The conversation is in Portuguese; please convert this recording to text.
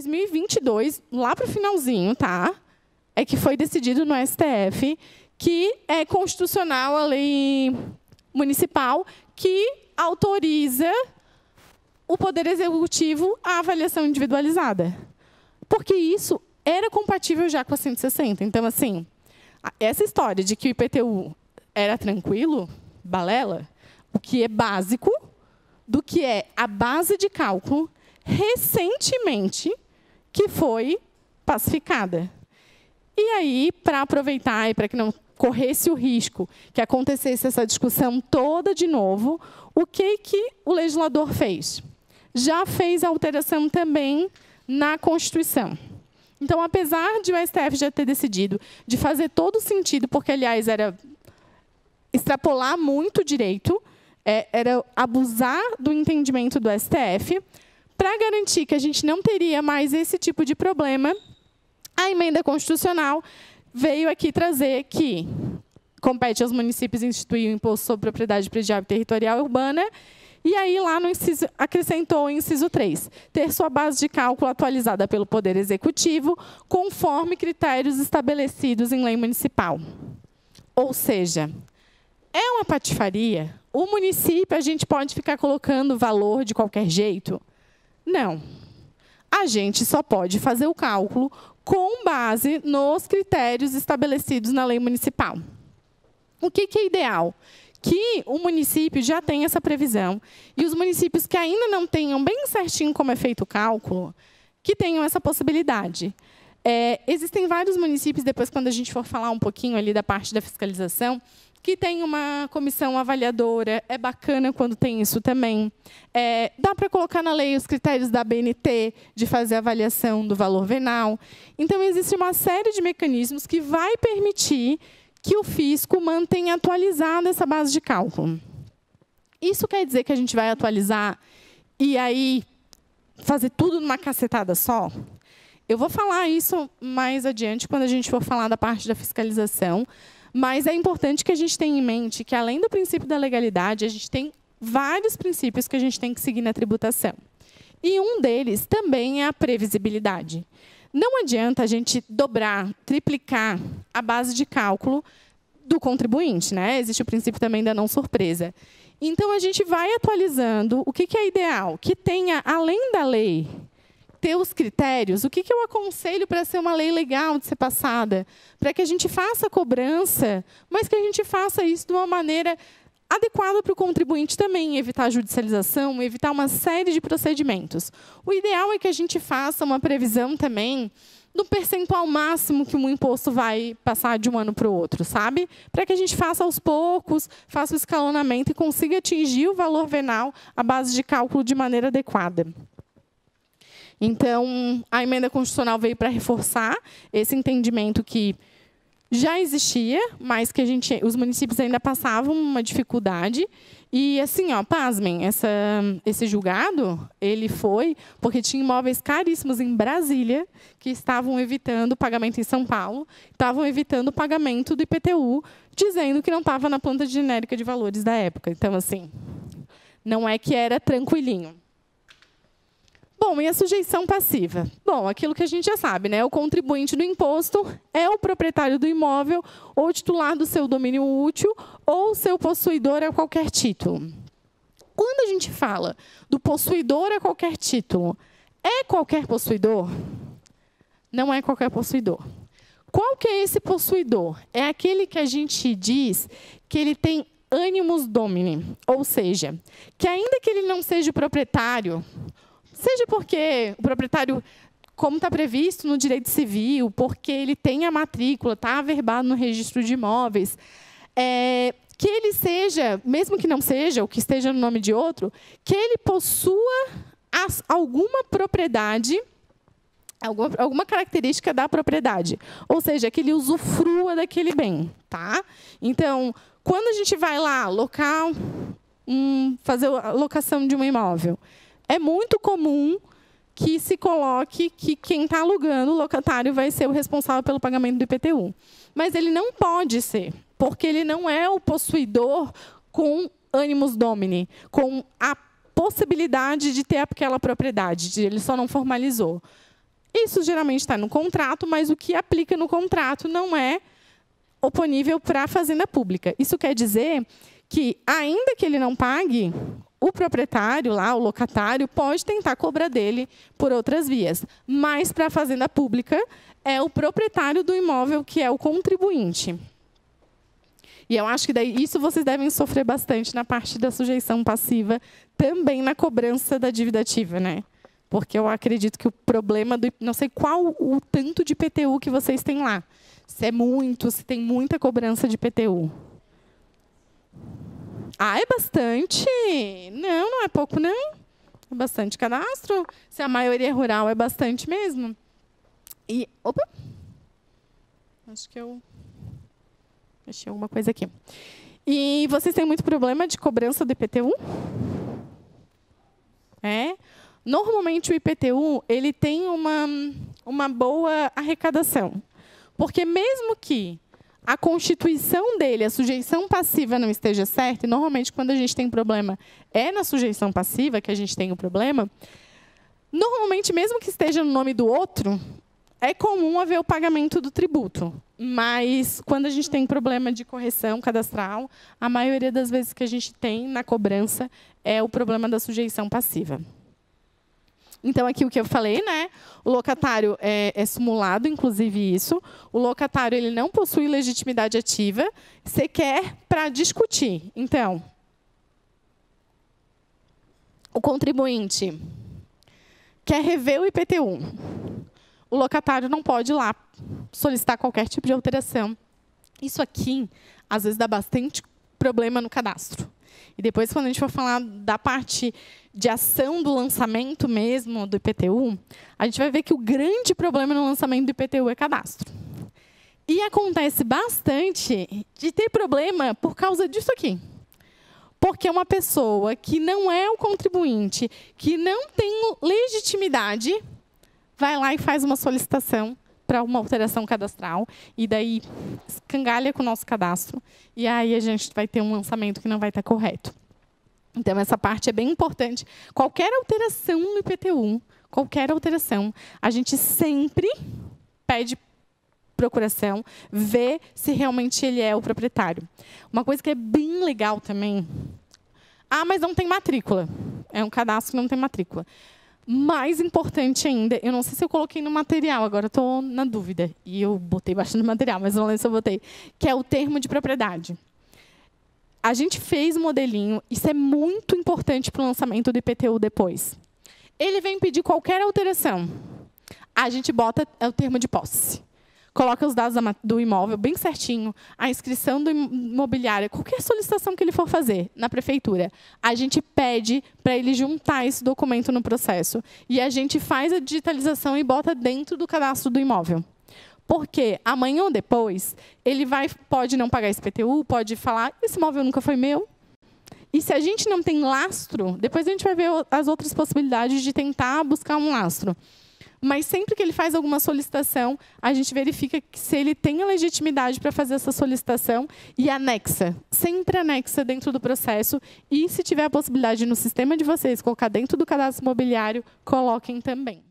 2022, lá para o finalzinho, tá? É que foi decidido no STF que é constitucional a lei municipal que autoriza o Poder Executivo a avaliação individualizada. Porque isso era compatível já com a 160. Então, assim, essa história de que o IPTU era tranquilo, balela, o que é básico, do que é a base de cálculo, recentemente, que foi pacificada. E aí, para aproveitar e para que não corresse o risco que acontecesse essa discussão toda de novo, o que o legislador fez? Já fez a alteração também na Constituição. Então, apesar de o STF já ter decidido de fazer todo sentido, porque, aliás, era extrapolar muito o direito, era abusar do entendimento do STF, para garantir que a gente não teria mais esse tipo de problema, a emenda constitucional veio aqui trazer que compete aos municípios instituir o imposto sobre propriedade predial e territorial urbana, e aí lá no inciso, acrescentou o inciso 3, ter sua base de cálculo atualizada pelo Poder Executivo, conforme critérios estabelecidos em lei municipal. Ou seja, é uma patifaria. O município, a gente pode ficar colocando valor de qualquer jeito? Não. A gente só pode fazer o cálculo com base nos critérios estabelecidos na lei municipal. O que é ideal? Que o município já tenha essa previsão e os municípios que ainda não tenham bem certinho como é feito o cálculo, que tenham essa possibilidade. Existem vários municípios, depois quando a gente for falar um pouquinho ali da parte da fiscalização, que tem uma comissão avaliadora, é bacana quando tem isso também. Dá para colocar na lei os critérios da ABNT, de fazer a avaliação do valor venal. Então, existe uma série de mecanismos que vai permitir que o fisco mantenha atualizada essa base de cálculo. Isso quer dizer que a gente vai atualizar e aí fazer tudo numa cacetada só? Eu vou falar isso mais adiante, quando a gente for falar da parte da fiscalização, mas é importante que a gente tenha em mente que, além do princípio da legalidade, a gente tem vários princípios que a gente tem que seguir na tributação. E um deles também é a previsibilidade. Não adianta a gente dobrar, triplicar a base de cálculo do contribuinte, né? Existe o princípio também da não surpresa. Então, a gente vai atualizando. O que é ideal? Que tenha, além da lei, ter os critérios. O que eu aconselho para ser uma lei legal de ser passada? Para que a gente faça a cobrança, mas que a gente faça isso de uma maneira adequada para o contribuinte também, evitar a judicialização, evitar uma série de procedimentos. O ideal é que a gente faça uma previsão também do percentual máximo que um imposto vai passar de um ano para o outro, sabe? Para que a gente faça aos poucos, faça o escalonamento e consiga atingir o valor venal, a base de cálculo de maneira adequada. Então, a emenda constitucional veio para reforçar esse entendimento que já existia, mas que os municípios ainda passavam uma dificuldade. E, assim, pasmem, esse julgado, ele foi porque tinha imóveis caríssimos em Brasília que estavam evitando o pagamento em São Paulo, estavam evitando o pagamento do IPTU, dizendo que não estava na planta genérica de valores da época. Então, assim, não é que era tranquilinho. Bom, e a sujeição passiva? Bom, aquilo que a gente já sabe, né? O contribuinte do imposto é o proprietário do imóvel ou titular do seu domínio útil ou seu possuidor a qualquer título. Quando a gente fala do possuidor a qualquer título, é qualquer possuidor? Não é qualquer possuidor. Qual que é esse possuidor? É aquele que a gente diz que ele tem animus domini, ou seja, que ainda que ele não seja o proprietário, seja porque o proprietário, como está previsto no direito civil, porque ele tem a matrícula, está averbado no registro de imóveis, que ele seja, mesmo que não seja, ou que esteja no nome de outro, que ele possua alguma propriedade, alguma característica da propriedade. Ou seja, que ele usufrua daquele bem. Tá? Então, quando a gente vai lá fazer a locação de um imóvel, é muito comum que se coloque que quem está alugando, o locatário, vai ser o responsável pelo pagamento do IPTU. Mas ele não pode ser, porque ele não é o possuidor com animus domini, com a possibilidade de ter aquela propriedade, ele só não formalizou. Isso geralmente está no contrato, mas o que aplica no contrato não é oponível para a fazenda pública. Isso quer dizer que, ainda que ele não pague, o proprietário, lá, o locatário, pode tentar cobrar dele por outras vias. Mas, para a fazenda pública, é o proprietário do imóvel que é o contribuinte. E eu acho que daí isso vocês devem sofrer bastante na parte da sujeição passiva, também na cobrança da dívida ativa, né? Porque eu acredito que o problema do... Não sei qual o tanto de IPTU que vocês têm lá. Se é muito, se tem muita cobrança de IPTU. Ah, é bastante? Não, não é pouco, não. É bastante cadastro. Se a maioria é rural, é bastante mesmo. E... Opa! Acho que eu... Deixei alguma coisa aqui. E vocês têm muito problema de cobrança do IPTU? É. Normalmente, o IPTU ele tem uma boa arrecadação. Porque mesmo que a constituição dele, a sujeição passiva não esteja certa, e normalmente, quando a gente tem problema, é na sujeição passiva que a gente tem o problema, normalmente, mesmo que esteja no nome do outro, é comum haver o pagamento do tributo. Mas, quando a gente tem problema de correção cadastral, a maioria das vezes que a gente tem na cobrança é o problema da sujeição passiva. Então, aqui o que eu falei, né? O locatário é simulado, inclusive isso. O locatário ele não possui legitimidade ativa, sequer para discutir. Então, o contribuinte quer rever o IPTU. O locatário não pode ir lá solicitar qualquer tipo de alteração. Isso aqui, às vezes, dá bastante problema no cadastro. E depois, quando a gente for falar da parte de ação do lançamento mesmo do IPTU, a gente vai ver que o grande problema no lançamento do IPTU é cadastro. E acontece bastante de ter problema por causa disso aqui. Porque uma pessoa que não é o contribuinte, que não tem legitimidade, vai lá e faz uma solicitação para uma alteração cadastral, e daí escangalha com o nosso cadastro, e aí a gente vai ter um lançamento que não vai estar correto. Então, essa parte é bem importante. Qualquer alteração no IPTU, qualquer alteração, a gente sempre pede procuração, vê se realmente ele é o proprietário. Uma coisa que é bem legal também... Ah, mas não tem matrícula. É um cadastro que não tem matrícula. Mais importante ainda, eu não sei se eu coloquei no material, agora estou na dúvida. E eu botei bastante material, mas não lembro se eu botei. Que é o termo de propriedade. A gente fez um modelinho, isso é muito importante para o lançamento do IPTU depois. Ele vem pedir qualquer alteração. A gente bota o termo de posse. Coloca os dados do imóvel bem certinho, a inscrição do imobiliário, qualquer solicitação que ele for fazer na prefeitura, a gente pede para ele juntar esse documento no processo. E a gente faz a digitalização e bota dentro do cadastro do imóvel. Porque amanhã ou depois, ele pode não pagar esse IPTU, pode falar, esse imóvel nunca foi meu. E se a gente não tem lastro, depois a gente vai ver as outras possibilidades de tentar buscar um lastro. Mas sempre que ele faz alguma solicitação, a gente verifica se ele tem a legitimidade para fazer essa solicitação e anexa, sempre anexa dentro do processo. E se tiver a possibilidade no sistema de vocês colocar dentro do cadastro imobiliário, coloquem também.